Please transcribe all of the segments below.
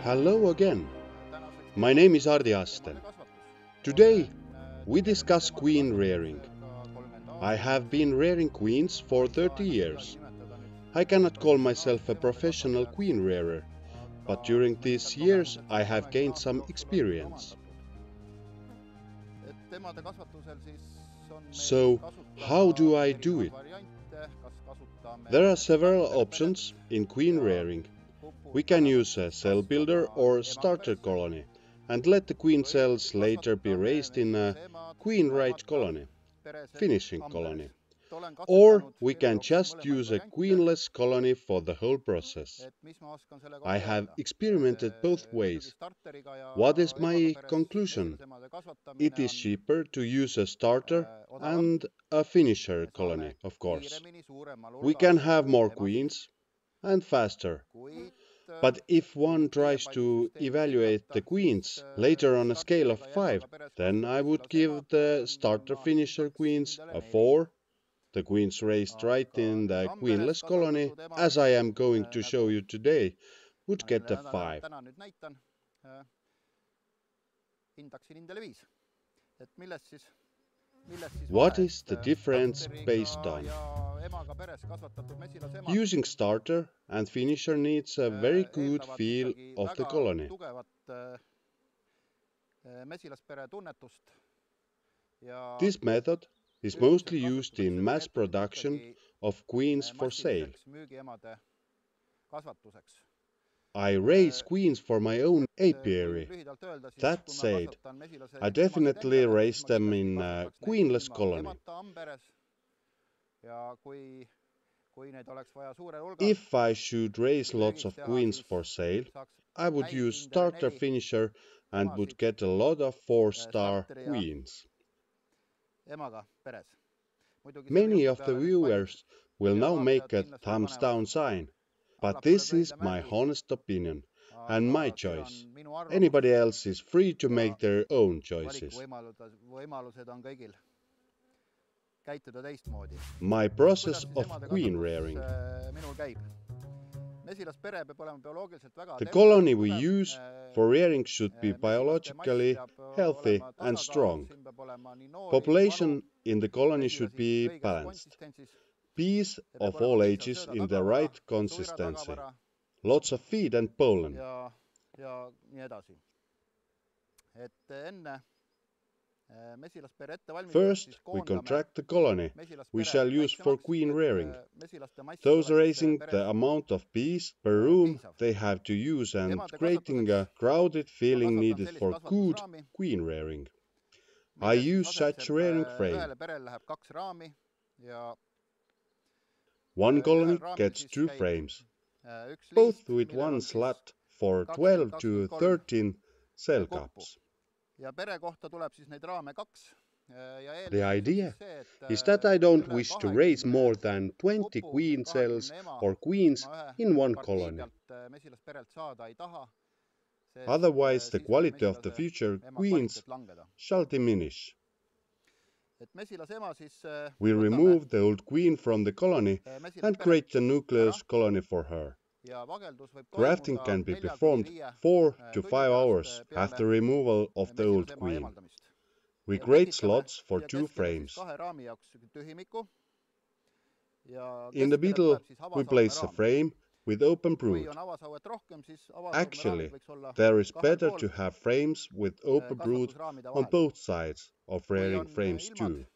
Hello again. My name is Asten. Today we discuss queen rearing. I have been rearing queens for 30 years. I cannot call myself a professional queen rearer, but during these years I have gained some experience. So, how do I do it? There are several options in queen rearing. We can use a cell builder or starter colony and let the queen cells later be raised in a queen-right colony, finishing colony. Or we can just use a queenless colony for the whole process. I have experimented both ways. What is my conclusion? It is cheaper to use a starter and a finisher colony, of course. We can have more queens and faster. But if one tries to evaluate the queens later on a scale of 5, then I would give the starter-finisher queens a 4, the queens raised right in the queenless colony, as I am going to show you today, would get a 5. What is the difference based on? Using starter and finisher needs a very good feel of the colony. This method is mostly used in mass production of queens for sale. I raise queens for my own apiary. That said, I definitely raise them in a queenless colony. If I should raise lots of queens for sale, I would use starter finisher and would get a lot of 4-star queens. Many of the viewers will now make a thumbs down sign, but this is my honest opinion and my choice. Anybody else is free to make their own choices. My process of queen rearing. The colony we use for rearing should be biologically healthy and strong. Population in the colony should be balanced. Bees of all ages in the right consistency. Lots of feed and pollen. First, we contract the colony we shall use for queen rearing. Those raising the amount of bees per room they have to use and creating a crowded feeling needed for good queen rearing. I use such rearing frame. One colony gets 2 frames, both with one slat for 12 to 13 cell cups. The idea is that I don't wish to raise more than 20 queen cells or queens in one colony. Otherwise, the quality of the future queens shall diminish. We remove the old queen from the colony and create a nucleus colony for her. Grafting can be performed 4 to 5 hours after removal of the old queen. We create slots for 2 frames. In the middle, we place a frame with open brood. Actually, there is better to have frames with open brood on both sides of rearing frames too.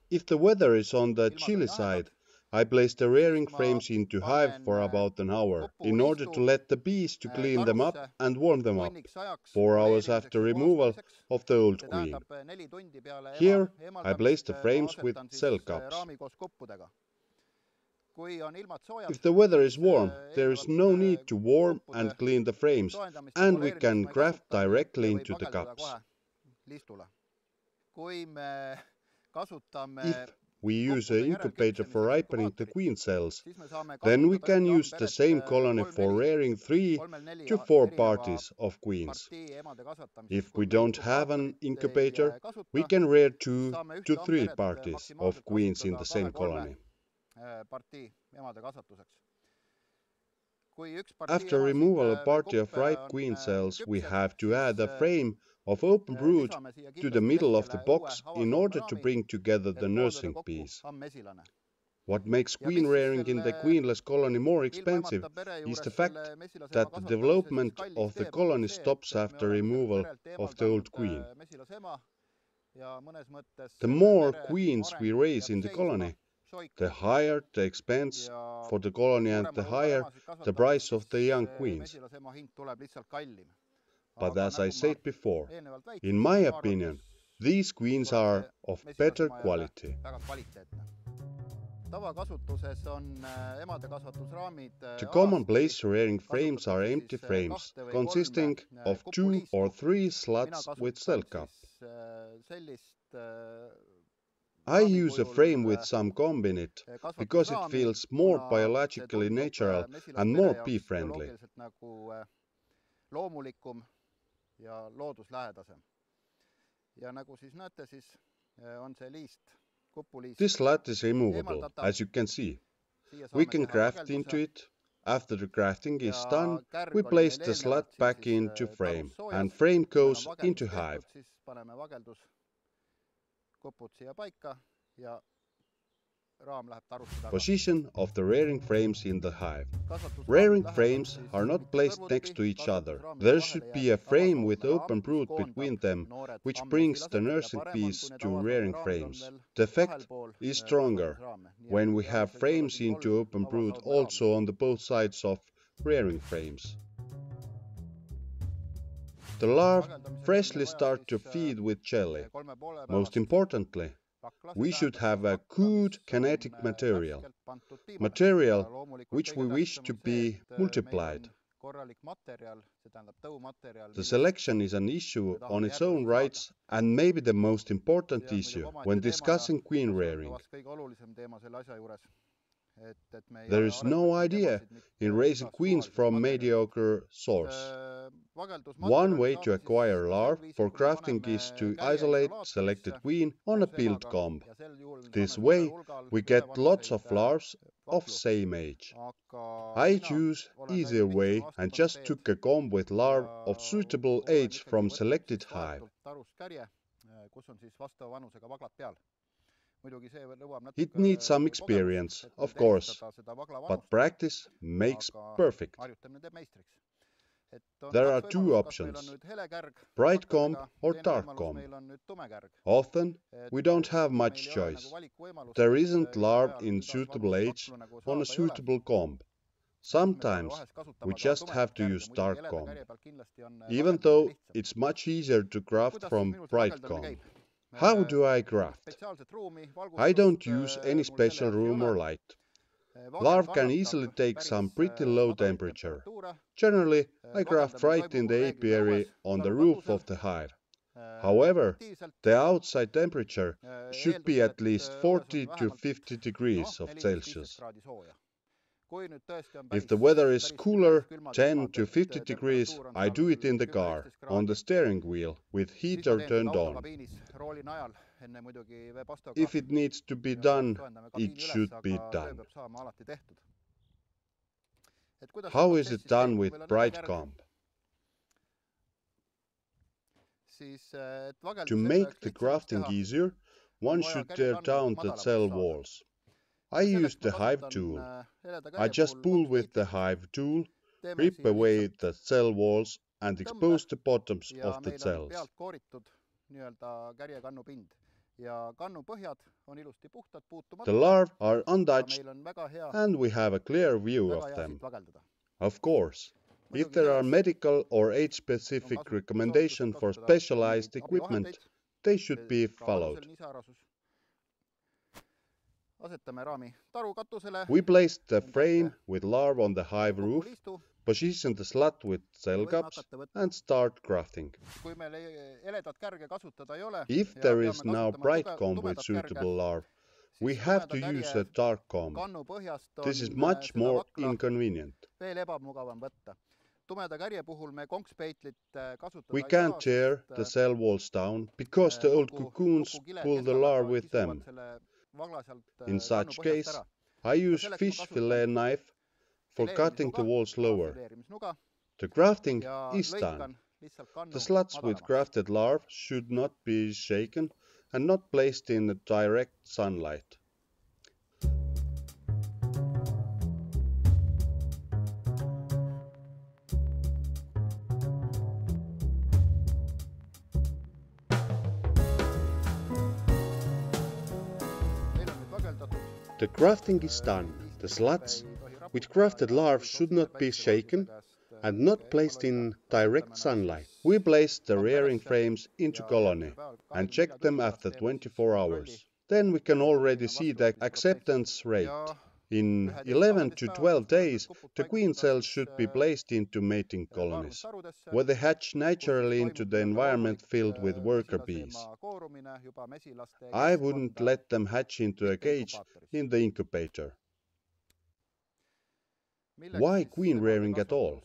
If the weather is on the chilly side, I place the rearing frames into hive for about an hour, in order to let the bees to clean them up and warm them up, 4 hours after removal of the old queen. Here I place the frames with cell cups. If the weather is warm, there is no need to warm and clean the frames, and we can graft directly into the cups. If we use an incubator for ripening the queen cells, then we can use the same colony for rearing 3 to 4 parties of queens. If we don't have an incubator, we can rear 2 to 3 parties of queens in the same colony. After removal of a party of ripe queen cells, we have to add a frame of open brood to the middle of the box in order to bring together the nursing bees. What makes queen rearing in the queenless colony more expensive is the fact that the development of the colony stops after removal of the old queen. The more queens we raise in the colony, the higher the expense for the colony and the higher the price of the young queens. But as I said before, in my opinion, these queens are of better quality. The commonplace rearing frames are empty frames, consisting of 2 or 3 sluts with cell cup. I use a frame with some comb in it, because it feels more biologically natural and more bee-friendly. This slat is removable, as you can see. We can graft into it. After the grafting is done, we place the slat back into frame, and frame goes into hive. Position of the rearing frames in the hive. Rearing frames are not placed next to each other. There should be a frame with open brood between them, which brings the nursing bees to rearing frames. The effect is stronger when we have frames into open brood also on the both sides of rearing frames. The larvae freshly start to feed with jelly. Most importantly, we should have a good kinetic material which we wish to be multiplied. The selection is an issue on its own rights and maybe the most important issue when discussing queen rearing. There is no idea in raising queens from mediocre source. One way to acquire larvae for grafting is to isolate selected queen on a peeled comb. This way we get lots of larvae of same age. I choose easier way and just took a comb with larvae of suitable age from selected hive. It needs some experience, of course, but practice makes perfect. There are 2 options, bright comb or dark comb. Often we don't have much choice. There isn't larvae in suitable age on a suitable comb. Sometimes we just have to use dark comb, even though it's much easier to graft from bright comb. How do I graft? I don't use any special room or light. Larvae can easily take some pretty low temperature. Generally, I graft right in the apiary on the roof of the hive. However, the outside temperature should be at least 40 to 50 degrees of Celsius. If the weather is cooler, 10 to 50 degrees, I do it in the car, on the steering wheel, with heater turned on. If it needs to be done, it should be done. How is it done with bright comb? To make the grafting easier, one should tear down the cell walls. I use the hive tool. I just pull with the hive tool, rip away the cell walls and expose the bottoms of the cells. The larvae are untouched and we have a clear view of them. Of course, if there are medical or age-specific recommendations for specialized equipment, they should be followed. We place the frame with larvae on the hive roof, position the slat with cell cups and start grafting. If there is no bright comb with suitable larvae, we have to use a dark comb. This is much more inconvenient. We can't tear the cell walls down because the old cocoons pull the larvae with them. In such case, I use fish fillet knife for cutting the walls lower. The grafting is done. The sluts with grafted larvae should not be shaken and not placed in direct sunlight. The grafting is done. The sluts with grafted larvae should not be shaken and not placed in direct sunlight. We place the rearing frames into colony and check them after 24 hours. Then we can already see the acceptance rate. In 11 to 12 days, the queen cells should be placed into mating colonies, where they hatch naturally into the environment filled with worker bees. I wouldn't let them hatch into a cage in the incubator. Why queen rearing at all?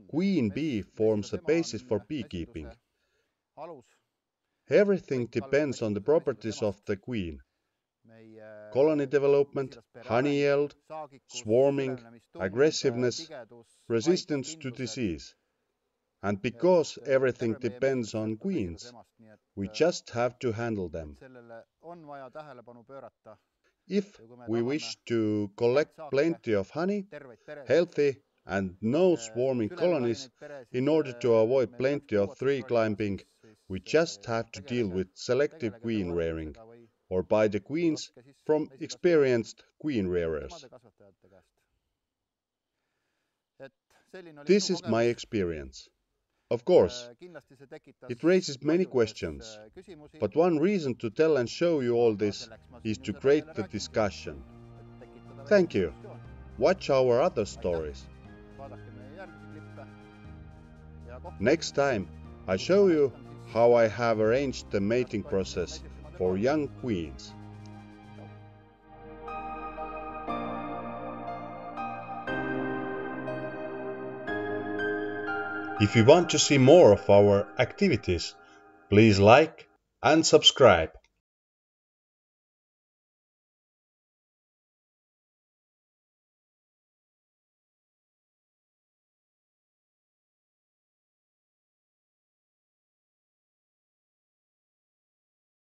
Queen bee forms a basis for beekeeping. Everything depends on the properties of the queen. Colony development, honey yield, swarming, aggressiveness, resistance to disease. And because everything depends on queens, we just have to handle them. If we wish to collect plenty of honey, healthy and no swarming colonies, in order to avoid plenty of tree climbing, we just have to deal with selective queen rearing, or buy the queens from experienced queen rearers. This is my experience. Of course, it raises many questions, but one reason to tell and show you all this is to create the discussion. Thank you. Watch our other stories. Next time, I show you how I have arranged the mating process for young queens. If you want to see more of our activities, please like and subscribe.